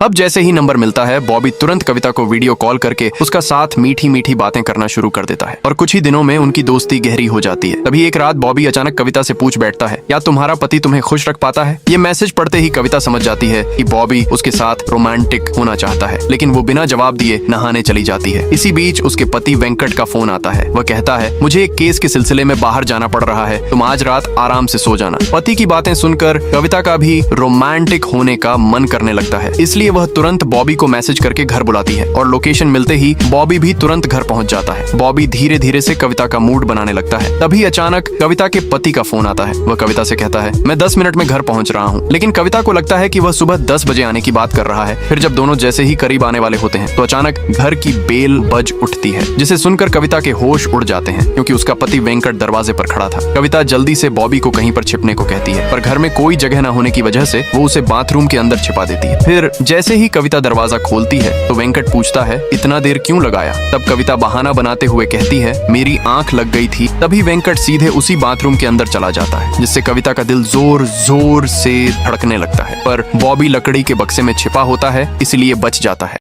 अब जैसे ही नंबर मिलता है, बॉबी तुरंत कविता को वीडियो कॉल करके उसका साथ मीठी मीठी बातें करना शुरू कर देता है और कुछ ही दिनों में उनकी दोस्ती गहरी हो जाती है। तभी एक रात बॉबी अचानक कविता से पूछ बैठता है, क्या तुम्हारा पति तुम्हें खुश रख पाता है? ये मैसेज पढ़ते ही कविता समझ जाती है कि बॉबी उसके साथ रोमांटिक होना चाहता है, लेकिन वो बिना जवाब दिए नहाने चली जाती है। इसी बीच उसके पति वेंकट का फोन आता है। वह कहता है, मुझे एक केस के सिलसिले में बाहर जाना पड़ रहा है, तुम आज रात आराम से सो जाना। पति की बातें सुनकर कविता का भी रोमांटिक होने का मन करने लगता है, इसलिए वह तुरंत बॉबी को मैसेज करके घर बुलाती है और लोकेशन मिलते ही बॉबी भी तुरंत घर पहुंच जाता है। बॉबी धीरे धीरे से कविता का मूड बनाने लगता है। तभी अचानक कविता के पति का फोन आता है। वह कविता से कहता है, मैं 10 मिनट में घर पहुंच रहा हूं। लेकिन कविता को लगता है कि वह सुबह 10 बजे आने की बात कर रहा है। फिर जब दोनों जैसे ही करीब आने वाले होते हैं तो अचानक घर की बेल बज उठती है, जिसे सुनकर कविता के होश उड़ जाते हैं, क्योंकि उसका पति वेंकट दरवाजे पर खड़ा था। कविता जल्दी से बॉबी को कहीं पर छिपने को कहती है, पर घर में कोई जगह न होने की वजह से वो उसे बाथरूम के अंदर छिपा देती है। फिर जैसे ही कविता दरवाजा खोलती है तो वेंकट पूछता है, इतना देर क्यों लगाया? तब कविता बहाना बनाते हुए कहती है, मेरी आंख लग गई थी। तभी वेंकट सीधे उसी बाथरूम के अंदर चला जाता है, जिससे कविता का दिल जोर जोर से धड़कने लगता है। पर बॉबी लकड़ी के बक्से में छिपा होता है, इसलिए बच जाता है।